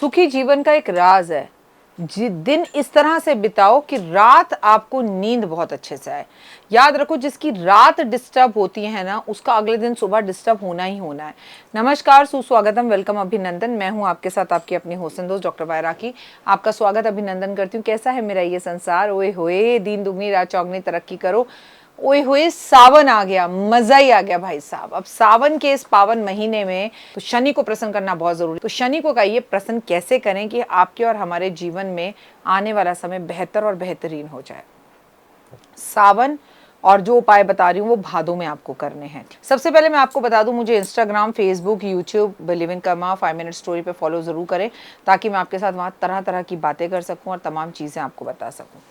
सुखी जीवन का एक राज है, दिन इस तरह से बिताओ कि रात आपको नींद बहुत अच्छे से आए। याद रखो, जिसकी रात डिस्टर्ब होती है ना, उसका अगले दिन सुबह डिस्टर्ब होना ही होना है। नमस्कार, सुस्वागतम, वेलकम, अभिनंदन। मैं हूं आपके साथ आपकी अपनी होस्ट दोस्त डॉक्टर वायरा की। आपका स्वागत अभिनंदन करती हूँ। कैसा है मेरा ये संसार? ओए होए, दिन दुगनी रात चौगनी तरक्की करो। ओए होए, सावन आ गया, मजा ही आ गया भाई साहब। अब सावन के इस पावन महीने में तो शनि को प्रसन्न करना बहुत जरूरी। तो शनि को कहिए प्रसन्न कैसे करें कि आपके और हमारे जीवन में आने वाला समय बेहतर और बेहतरीन हो जाए। सावन और जो उपाय बता रही हूँ वो भादों में आपको करने हैं। सबसे पहले मैं आपको बता दूं, मुझे Instagram, Facebook, YouTube, living Karma 5 minute story पे फॉलो जरूर करें, ताकि मैं आपके साथ वहाँ तरह तरह की बातें कर सकूँ और तमाम चीज़ें आपको बता सकूँ।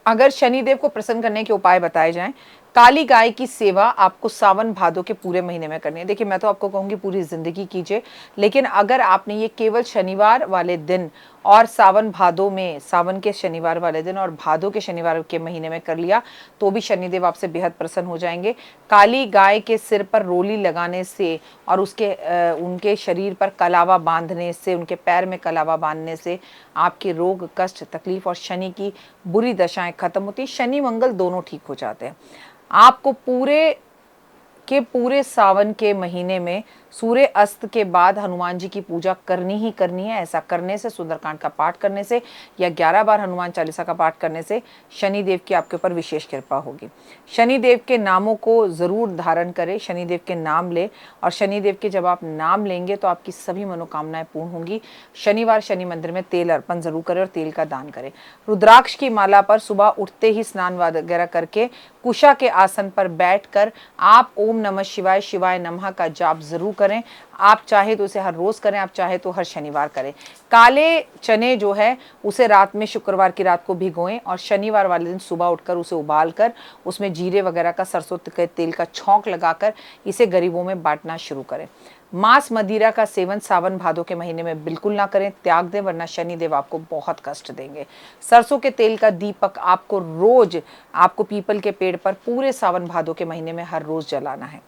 अगर शनिदेव को प्रसन्न करने के उपाय बताए जाएं, काली गाय की सेवा आपको सावन भादों के पूरे महीने में करनी है। देखिए, मैं तो आपको कहूंगी पूरी जिंदगी कीजिए, लेकिन अगर आपने ये केवल शनिवार वाले दिन और सावन भादों में, सावन के शनिवार वाले दिन और भादों के शनिवार के महीने में कर लिया, तो भी शनिदेव आपसे बेहद प्रसन्न हो जाएंगे। काली गाय के सिर पर रोली लगाने से और उनके शरीर पर कलावा बांधने से, उनके पैर में कलावा बांधने से आपके रोग, कष्ट, तकलीफ और शनि की बुरी दशाएं खत्म होती। शनि मंगल दोनों ठीक हो जाते हैं। आपको पूरे सावन के महीने में सूर्य अस्त के बाद हनुमान जी की पूजा करनी ही करनी है। ऐसा करने से, सुंदरकांड का पाठ करने से या 11 बार हनुमान चालीसा का पाठ करने से शनिदेव की आपके ऊपर विशेष कृपा होगी। शनिदेव के नामों को ज़रूर धारण करें, शनिदेव के नाम ले, और शनिदेव के जब आप नाम लेंगे तो आपकी सभी मनोकामनाएं पूर्ण होंगी। शनिवार शनि मंदिर में तेल अर्पण जरूर करें और तेल का दान करें। रुद्राक्ष की माला पर सुबह उठते ही स्नान वगैरह करके कुशा के आसन पर बैठकर आप ओम नमः शिवाय, शिवाय नमः का जाप जरूर करें। आप चाहे तो उसे हर रोज करें, आप चाहे तो हर शनिवार करें। काले चने जो है उसे रात में, शुक्रवार की रात को भिगोएं और शनिवार वाले दिन सुबह उठकर उसे उबालकर उसमें जीरे वगैरह का, सरसों के तेल का छौंक लगाकर इसे गरीबों में बांटना शुरू करें। मांस मदिरा का सेवन सावन भादों के महीने में बिल्कुल ना करें, त्याग दें, वरना शनिदेव आपको बहुत कष्ट देंगे। सरसों के तेल का दीपक आपको रोज, आपको पीपल के पेड़ पर पूरे सावन भादों के महीने में हर रोज जलाना है।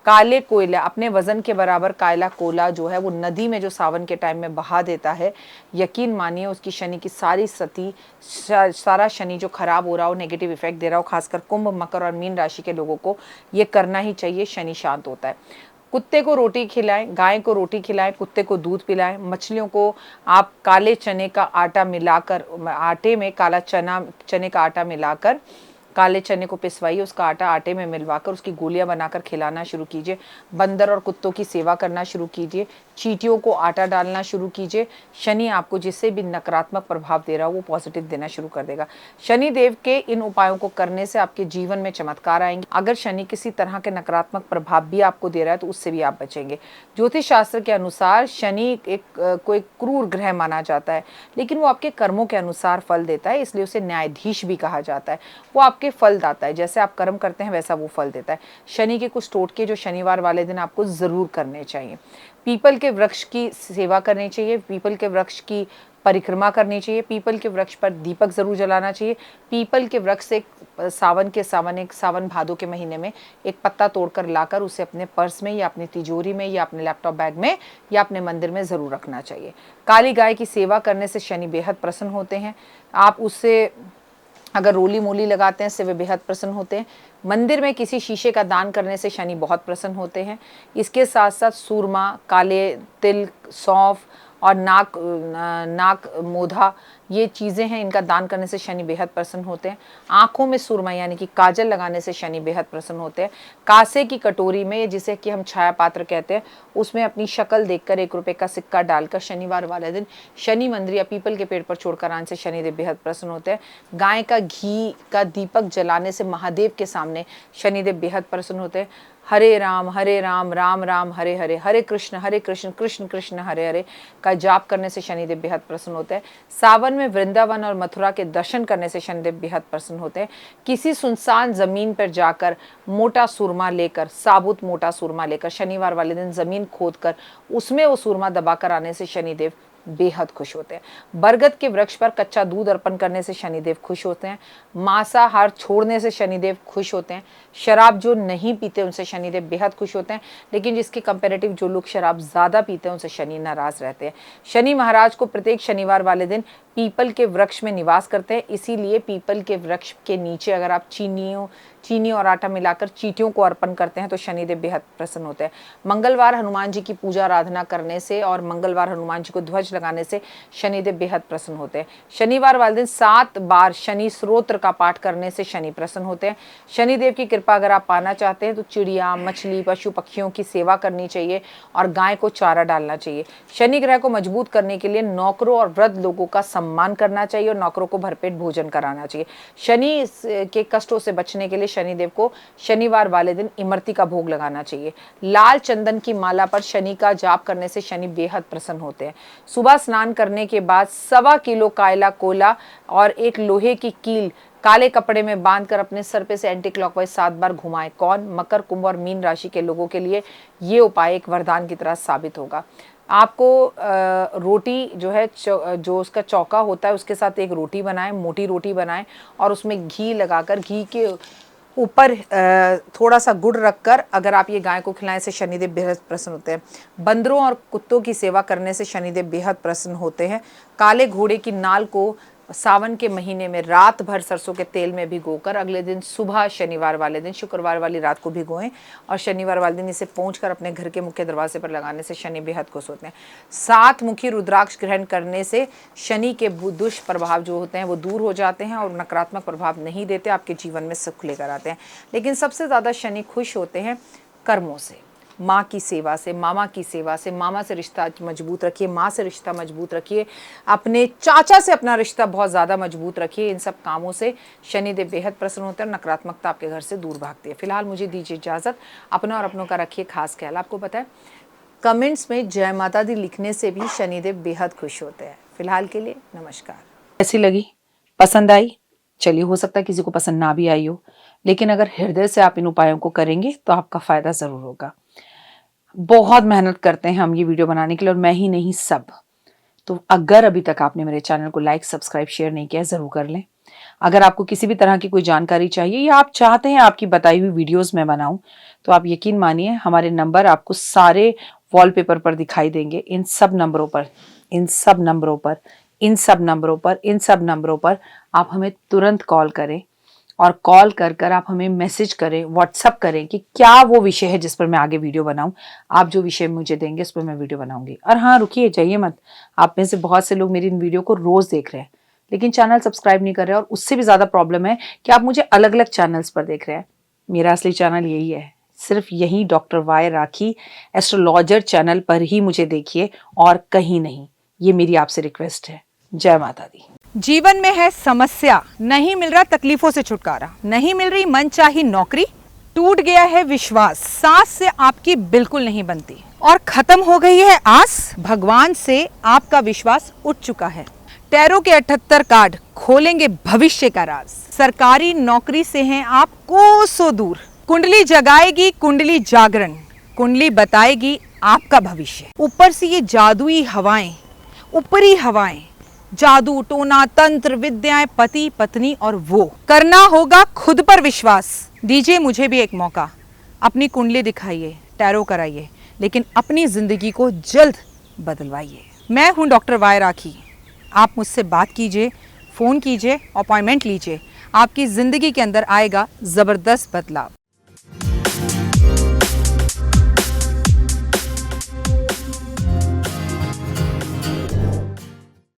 काले कोयला, अपने वजन के बराबर काला कोयला जो है वो नदी में जो सावन के टाइम में बहा देता है, यकीन मानिए उसकी शनि की सारी स्थिति, सारा शनि जो खराब हो रहा हो, नेगेटिव इफेक्ट दे रहा हो, खासकर कुंभ, मकर और मीन राशि के लोगों को ये करना ही चाहिए। शनि शांत होता है। कुत्ते को रोटी खिलाएं, गाय को रोटी खिलाएं, कुत्ते को दूध पिलाएं। मछलियों को आप काले चने का आटा मिलाकर, आटे में चने का आटा मिलाकर, काले चने को पिसवाइए, उसका आटा आटे में मिलवाकर उसकी गोलियां बनाकर खिलाना शुरू कीजिए। बंदर और कुत्तों की सेवा करना शुरू कीजिए। चींटियों को आटा डालना शुरू कीजिए। शनि आपको जिससे भी नकारात्मक प्रभाव दे रहा हो वो पॉजिटिव देना शुरू कर देगा। शनि देव के इन उपायों को करने से आपके जीवन में चमत्कार आएंगे। अगर शनि किसी तरह के नकारात्मक प्रभाव भी आपको दे रहा है तो उससे भी आप बचेंगे। ज्योतिष शास्त्र के अनुसार शनि कोई क्रूर ग्रह माना जाता है, लेकिन वो आपके कर्मों के अनुसार फल देता है, इसलिए उसे न्यायाधीश भी कहा जाता है। वो आपके फल दाता है, जैसे आप कर्म करते हैं वैसा वो फल देता है। शनि के कुछ टोटके जो शनिवार वाले दिन आपको जरूर करने चाहिए। पीपल के वृक्ष की सेवा करनी चाहिए, पीपल के वृक्ष की परिक्रमा करनी चाहिए, पीपल के वृक्ष पर दीपक जरूर जलाना चाहिए। पीपल के वृक्ष से सावन भादों के महीने में एक पत्ता तोड़कर लाकर उसे अपने पर्स में या अपनी तिजोरी में या अपने लैपटॉप बैग में या अपने मंदिर में जरूर रखना चाहिए। काली गाय की सेवा करने से शनि बेहद प्रसन्न होते हैं। आप उससे अगर रोली मोली लगाते हैं, इससे वे बेहद प्रसन्न होते हैं। मंदिर में किसी शीशे का दान करने से शनि बहुत प्रसन्न होते हैं। इसके साथ साथ सूरमा, काले तिल, सौंफ और नाक मोधा, ये चीज़ें हैं, इनका दान करने से शनि बेहद प्रसन्न होते हैं। आँखों में सुरमा यानी कि काजल लगाने से शनि बेहद प्रसन्न होते हैं। कांसे की कटोरी में, जिसे कि हम छाया पात्र कहते हैं, उसमें अपनी शक्ल देखकर 1 रुपये का सिक्का डालकर शनिवार वाले दिन शनि मंदिर या पीपल के पेड़ पर छोड़कर आने से शनिदेव बेहद प्रसन्न होते हैं। गाय का घी का दीपक जलाने से महादेव के सामने शनिदेव बेहद प्रसन्न होते हैं। हरे राम राम राम हरे हरे, हरे कृष्ण कृष्ण कृष्ण हरे हरे का जाप करने से शनिदेव बेहद प्रसन्न होते हैं। सावन में वृंदावन और मथुरा के दर्शन करने से शनिदेव बेहद प्रसन्न होते हैं। किसी सुनसान जमीन पर जाकर मोटा सूरमा लेकर, साबुत मोटा सूरमा लेकर शनिवार वाले दिन जमीन खोदकर उसमें वो सूरमा दबाकर आने से शनिदेव बेहद खुश होते हैं। बरगद के वृक्ष पर कच्चा दूध अर्पण करने से शनिदेव खुश होते हैं। मांसाहार छोड़ने से शनिदेव खुश होते हैं। शराब जो नहीं पीते उनसे शनिदेव बेहद खुश होते हैं, लेकिन जिसके कंपैरेटिव जो लोग शराब ज़्यादा पीते हैं उनसे शनि नाराज़ रहते हैं। शनि महाराज को प्रत्येक शनिवार वाले दिन पीपल के वृक्ष में निवास करते हैं, इसीलिए पीपल के वृक्ष के नीचे अगर आप चीनी और आटा मिलाकर चींटियों को अर्पण करते हैं तो शनिदेव बेहद प्रसन्न होते हैं। मंगलवार हनुमान जी की पूजा आराधना करने से और मंगलवार हनुमान जी को ध्वज लगाने से शनिदेव बेहद प्रसन्न होते हैं। शनिवार वाले दिन 7 बार शनि स्तोत्र का पाठ करने से शनि प्रसन्न होते हैं। शनिदेव की कृपा अगर आप पाना चाहते हैं तो चिड़िया, मछली, पशु पक्षियों की सेवा करनी चाहिए और गाय को चारा डालना चाहिए। शनि ग्रह को मजबूत करने के लिए नौकरों और वृद्ध लोगों का सम्मान करना चाहिए और नौकरों को भरपेट भोजन कराना चाहिए। शनि के कष्टों से बचने के लिए शनिदेव को शनिवार वाले दिन इमरती का भोग लगाना चाहिए। लाल चंदन की माला पर शनि का जाप करने से शनि बेहद प्रसन्न होते हैं। सुबह स्नान करने के बाद 1.25 किलो कायला कोला और एक लोहे की कील काले कपड़े में बांधकर अपने सर पे से एंटी क्लॉकवाइज 7 बार घुमाएं। कौन? मकर, कुंभ और मीन राशि के लोगों के लिए ये उपाय एक वरदान की तरह साबित होगा। आपको रोटी जो है जो उसका चौका होता है उसके साथ एक रोटी बनाएं, मोटी रोटी बनाएं और उसमें घी लगाकर घी के ऊपर थोड़ा सा गुड़ रखकर अगर आप ये गाय को खिलाएं से शनिदेव बेहद प्रसन्न होते हैं। बंदरों और कुत्तों की सेवा करने से शनिदेव बेहद प्रसन्न होते हैं। काले घोड़े की नाल को सावन के महीने में रात भर सरसों के तेल में भिगोकर अगले दिन सुबह शनिवार वाले दिन शुक्रवार वाली रात को भिगोएं और शनिवार वाले दिन इसे पोंछकर अपने घर के मुख्य दरवाजे पर लगाने से शनि बेहद खुश होते हैं। 7 मुखी रुद्राक्ष ग्रहण करने से शनि के दुष्प्रभाव जो होते हैं वो दूर हो जाते हैं और नकारात्मक प्रभाव नहीं देते, आपके जीवन में सुख लेकर आते हैं। लेकिन सबसे ज़्यादा शनि खुश होते हैं कर्मों से, माँ की सेवा से, मामा की सेवा से। मामा से रिश्ता मजबूत रखिए, माँ से रिश्ता मजबूत रखिए, अपने चाचा से अपना रिश्ता बहुत ज़्यादा मजबूत रखिए। इन सब कामों से शनिदेव बेहद प्रसन्न होते हैं और नकारात्मकता आपके घर से दूर भागती है। फिलहाल मुझे दीजिए इजाज़त, अपना और अपनों का रखिए खास ख्याल। आपको पता है कमेंट्स में जय माता दी लिखने से भी शनिदेव बेहद खुश होते हैं। फिलहाल के लिए नमस्कार। कैसी लगी? पसंद आई? चलिए, हो सकता है किसी को पसंद ना भी आई हो, लेकिन अगर हृदय से आप इन उपायों को करेंगे तो आपका फायदा जरूर होगा। बहुत मेहनत करते हैं हम ये वीडियो बनाने के लिए और मैं ही नहीं सब। तो अगर अभी तक आपने मेरे चैनल को लाइक, सब्सक्राइब, शेयर नहीं किया जरूर कर लें। अगर आपको किसी भी तरह की कोई जानकारी चाहिए या आप चाहते हैं आपकी बताई हुई वीडियोस मैं बनाऊं तो आप यकीन मानिए हमारे नंबर आपको सारे वॉलपेपर पर दिखाई देंगे। इन सब नंबरों पर आप हमें तुरंत कॉल करें और कॉल कर आप हमें मैसेज करें, व्हाट्सअप करें कि क्या वो विषय है जिस पर मैं आगे वीडियो बनाऊं। आप जो विषय मुझे देंगे उस पर मैं वीडियो बनाऊंगी। और हाँ, रुकिए, जाइए मत। आप में से बहुत से लोग मेरी इन वीडियो को रोज देख रहे हैं लेकिन चैनल सब्सक्राइब नहीं कर रहे हैं और उससे भी ज्यादा प्रॉब्लम है कि आप मुझे अलग अलग चैनल्स पर देख रहे हैं। मेरा असली चैनल यही है, सिर्फ यही डॉक्टर वाई राखी एस्ट्रोलॉजर चैनल पर ही मुझे देखिए और कहीं नहीं। ये मेरी आपसे रिक्वेस्ट है। जय माता दी। जीवन में है समस्या, नहीं मिल रहा तकलीफों से छुटकारा, नहीं मिल रही मनचाही नौकरी, टूट गया है विश्वास, सांस से आपकी बिल्कुल नहीं बनती और खत्म हो गई है आस, भगवान से आपका विश्वास उठ चुका है। टैरो के 78 कार्ड खोलेंगे भविष्य का राज। सरकारी नौकरी से हैं आप कोसों दूर। कुंडली जगाएगी कुंडली जागरण, कुंडली बताएगी आपका भविष्य। ऊपर से ये जादुई हवाएं, ऊपरी हवाएं, जादू, टोना, तंत्र, विद्याएं, पति, पत्नी और वो। करना होगा खुद पर विश्वास। दीजिए मुझे भी एक मौका, अपनी कुंडली दिखाइए, टैरो कराइए, लेकिन अपनी जिंदगी को जल्द बदलवाइए। मैं हूं डॉक्टर वाई राखी। आप मुझसे बात कीजिए, फ़ोन कीजिए, अपॉइंटमेंट लीजिए। आपकी ज़िंदगी के अंदर आएगा ज़बरदस्त बदलाव।